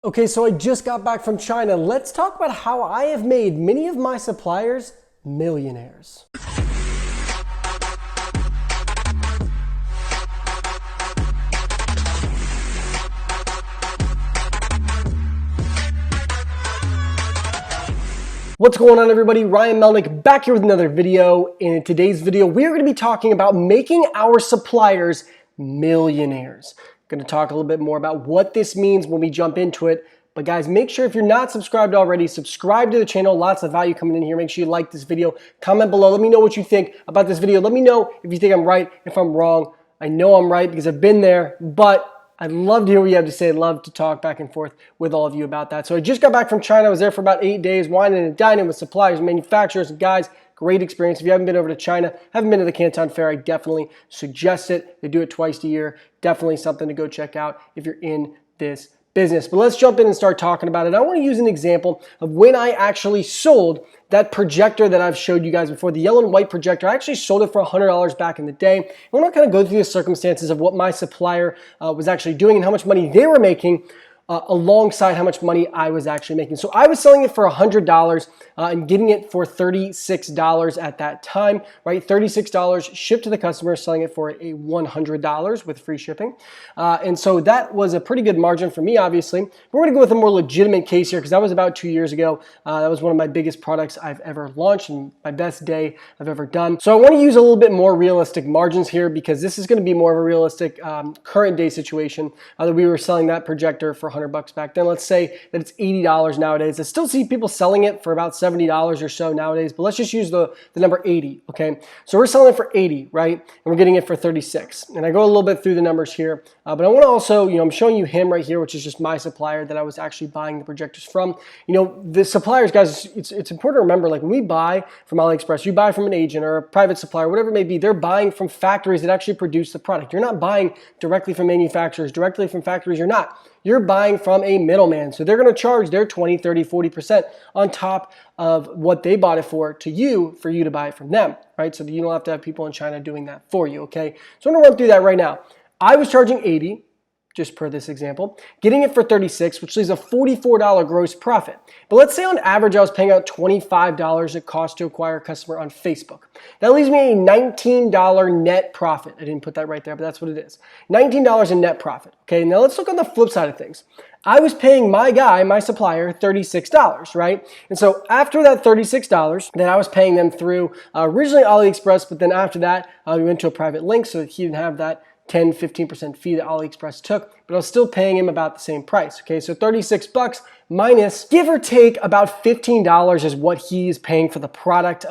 Okay, so I just got back from China. Let's talk about how I have made many of my suppliers millionaires. What's going on, everybody? Ryan Melnick back here with another video. In today's video, we are going to be talking about making our suppliers millionaires. I'm going to talk a little bit more about what this means when we jump into it. But guys, make sure if you're not subscribed already, subscribe to the channel. Lots of value coming in here. Make sure you like this video. Comment below. Let me know what you think about this video. Let me know if you think I'm right, if I'm wrong. I know I'm right because I've been there, but I'd love to hear what you have to say. I'd love to talk back and forth with all of you about that. So I just got back from China. I was there for about 8 days, wining and dining with suppliers, manufacturers, and guys. Great experience. If you haven't been over to China, haven't been to the Canton Fair, I definitely suggest it. They do it twice a year. Definitely something to go check out if you're in this business. But let's jump in and start talking about it. I want to use an example of when I actually sold that projector that I've showed you guys before, the yellow and white projector. I actually sold it for $100 back in the day. I want to kind of go through the circumstances of what my supplier was actually doing and how much money they were making alongside how much money I was actually making. So I was selling it for $100 and getting it for $36 at that time, right? $36 shipped to the customer, selling it for a $100 with free shipping. And so that was a pretty good margin for me, obviously. We're gonna go with a more legitimate case here because that was about 2 years ago. That was one of my biggest products I've ever launched and my best day I've ever done. So I wanna use a little bit more realistic margins here because this is gonna be more of a realistic current day situation that we were selling that projector for $100 back then. Let's say that it's $80 nowadays. I still see people selling it for about $70 or so nowadays, but let's just use the number 80, okay? So we're selling it for 80, right? And we're getting it for 36. And I go a little bit through the numbers here, but I want to also, I'm showing you him right here, which is just my supplier that I was actually buying the projectors from. The suppliers, guys, it's important to remember, like when we buy from AliExpress, you buy from an agent or a private supplier, whatever it may be, they're buying from factories that actually produce the product. You're not buying directly from manufacturers, directly from factories, you're not. You're buying from a middleman. So they're going to charge their 20, 30, 40% on top of what they bought it for you to buy it from them, right? So that you don't have to have people in China doing that for you, okay? So I'm going to run through that right now. I was charging 80, just per this example, getting it for 36, which leaves a $44 gross profit. But let's say on average, I was paying out $25 it cost to acquire a customer on Facebook. That leaves me a $19 net profit. I didn't put that right there, but that's what it is. $19 in net profit. Okay, now let's look on the flip side of things. I was paying my supplier, $36, right? And so after that $36 that I was paying them through originally AliExpress, but then after that, we went to a private link so that he didn't have that 10, 15% fee that AliExpress took, but I was still paying him about the same price. Okay, so 36 bucks minus, give or take, about $15 is what he is paying for the product.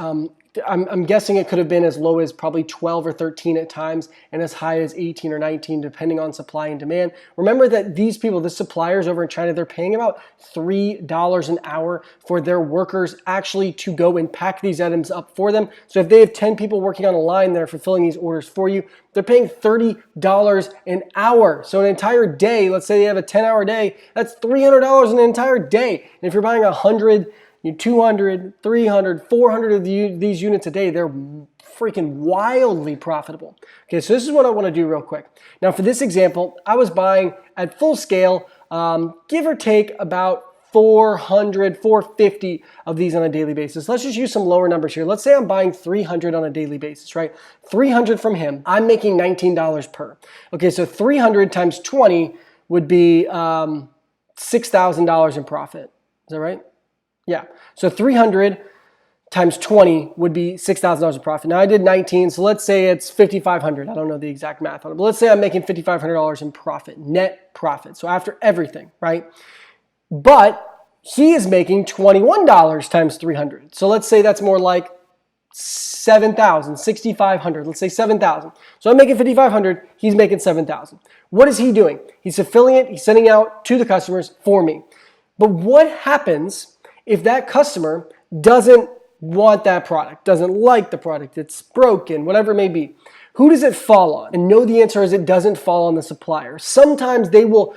I'm guessing it could have been as low as probably 12 or 13 at times and as high as 18 or 19 depending on supply and demand. Remember that these people, the suppliers over in China, they're paying about $3 an hour for their workers actually to go and pack these items up for them. So if they have 10 people working on a line that are fulfilling these orders for you, they're paying $30 an hour. So an entire day, let's say they have a 10-hour day, that's $300 an entire day. And if you're buying 100, 200, 300, 400 of these units a day, they're freaking wildly profitable. Okay, so this is what I want to do real quick. Now for this example, I was buying at full scale, give or take about 400, 450 of these on a daily basis. Let's just use some lower numbers here. Let's say I'm buying 300 on a daily basis, right? 300 from him, I'm making $19 per. Okay, so 300 times 20 would be $6,000 in profit. Is that right? Yeah, so 300 times 20 would be $6,000 in profit. Now I did 19, so let's say it's 5,500. I don't know the exact math on it, but let's say I'm making $5,500 in profit, net profit. So after everything, right? But he is making $21 times 300. So let's say that's more like 7,000, 6,500. Let's say 7,000. So I'm making 5,500. He's making 7,000. What is he doing? He's fulfilling it. He's sending out to the customers for me. But what happens if that customer doesn't want that product, doesn't like the product, it's broken, whatever it may be? Who does it fall on? And no, the answer is it doesn't fall on the supplier. Sometimes they will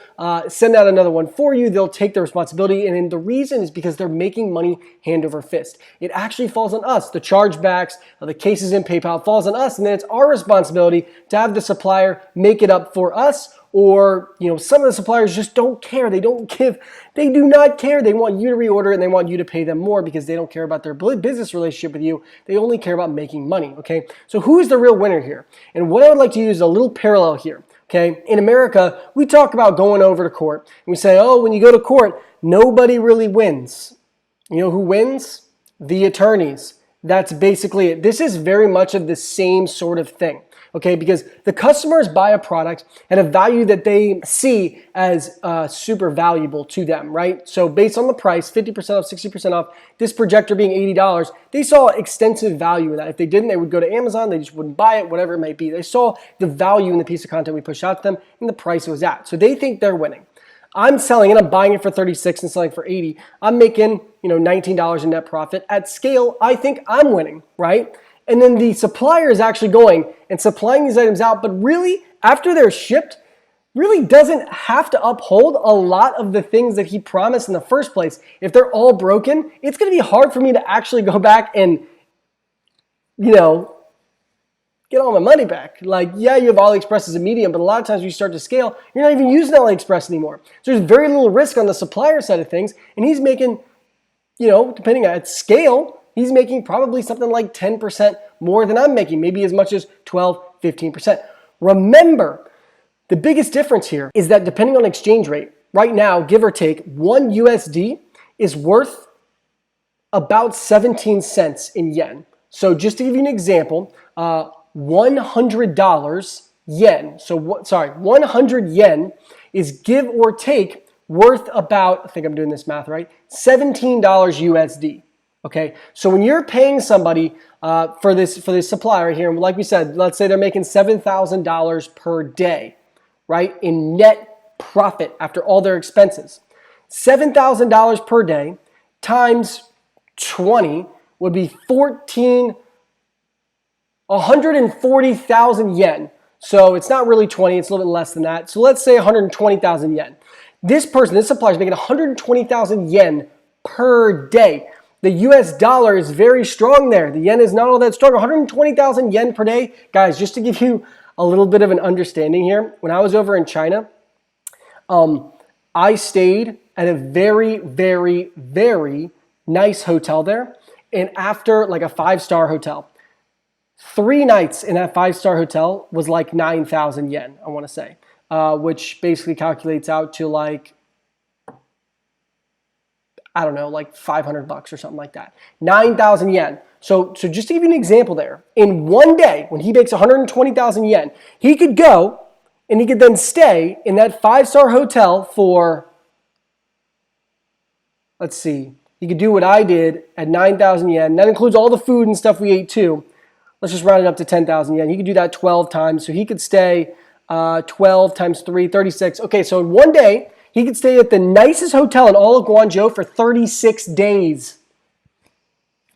send out another one for you. They'll take the responsibility. And the reason is because they're making money hand over fist. It actually falls on us. The chargebacks, the cases in PayPal falls on us. And then it's our responsibility to have the supplier make it up for us or some of the suppliers just don't care. They do not care. They want you to reorder and they want you to pay them more because they don't care about their business relationship with you. They only care about making money, okay? So who is the real winner here? And what I would like to use is a little parallel here, okay? In America, we talk about going over to court and we say, oh, when you go to court, nobody really wins. You know who wins? The attorneys. That's basically it. This is very much of the same sort of thing, okay? Because the customers buy a product at a value that they see as super valuable to them, right? So based on the price, 50% off, 60% off, this projector being $80, they saw extensive value in that. If they didn't, they would go to Amazon, they just wouldn't buy it, whatever it might be. They saw the value in the piece of content we pushed out to them and the price it was at. So they think they're winning. I'm selling it, I'm buying it for 36 and selling for 80. I'm making, $19 in net profit. At scale, I think I'm winning, right? And then the supplier is actually going and supplying these items out, but really, after they're shipped, really doesn't have to uphold a lot of the things that he promised in the first place. If they're all broken, it's gonna be hard for me to actually go back and, get all my money back. Like, yeah, you have AliExpress as a medium, but a lot of times when you start to scale, you're not even using AliExpress anymore. So there's very little risk on the supplier side of things, and he's making, depending on its scale, he's making probably something like 10% more than I'm making, maybe as much as 12, 15%. Remember, the biggest difference here is that depending on exchange rate, right now, give or take, 1 USD is worth about 17 cents in yen. So just to give you an example, $100 yen. So 100 yen is give or take worth about, I think I'm doing this math right, $17 USD. Okay, so when you're paying somebody for this supplier here, and like we said, let's say they're making $7,000 per day, right, in net profit after all their expenses. $7,000 per day times 20 would be 140,000 yen. So it's not really 20, it's a little bit less than that. So let's say 120,000 yen. This supplier is making 120,000 yen per day. The US dollar is very strong there. The yen is not all that strong. 120,000 yen per day. Guys, just to give you a little bit of an understanding here, when I was over in China, I stayed at a very, very, very nice hotel there. And after like a 5-star hotel, 3 nights in that 5-star hotel was like 9,000 yen, I want to say, which basically calculates out to like, I don't know, like $500 or something like that. 9,000 yen. So just to give you an example there, in one day, when he makes 120,000 yen, he could go and he could then stay in that 5-star hotel for, let's see, he could do what I did at 9,000 yen. That includes all the food and stuff we ate too. Let's just round it up to 10,000 yen. He could do that 12 times. So he could stay 12 times 3, 36. Okay, so in one day, he could stay at the nicest hotel in all of Guangzhou for 36 days.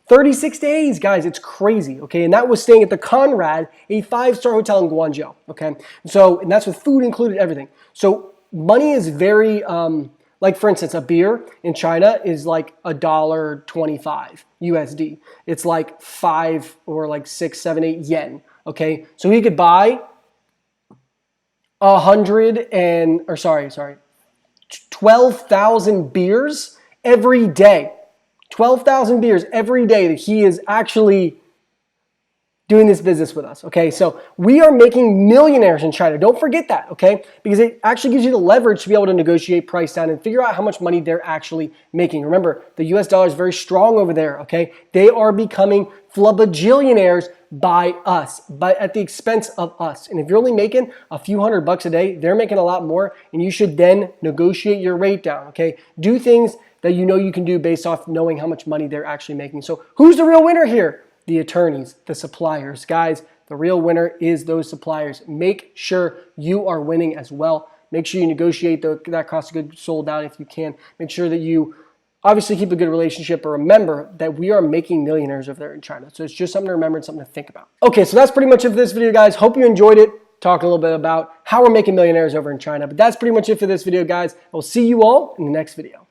36 days, guys, it's crazy, okay? And that was staying at the Conrad, a 5-star hotel in Guangzhou, okay? So, and that's with food included, everything. So money is very, like for instance, a beer in China is like $1.25 USD. It's like 5 or like 6, 7, 8 yen, okay? So he could buy 12,000 beers every day. 12,000 beers every day that he is actually doing this business with us, okay? So we are making millionaires in China. Don't forget that, okay? Because it actually gives you the leverage to be able to negotiate price down and figure out how much money they're actually making. Remember, the US dollar is very strong over there, okay? They are becoming flabajillionaires by us, but at the expense of us. And if you're only making a few $100 a day, they're making a lot more, and you should then negotiate your rate down, okay? Do things that you know you can do based off knowing how much money they're actually making. So who's the real winner here? The attorneys, the suppliers. Guys, the real winner is those suppliers. Make sure you are winning as well. Make sure you negotiate that cost of goods sold down if you can. Make sure that you obviously keep a good relationship, but remember that we are making millionaires over there in China. So it's just something to remember and something to think about. Okay, so that's pretty much it for this video, guys. Hope you enjoyed it. Talking a little bit about how we're making millionaires over in China. But that's pretty much it for this video, guys. I will see you all in the next video.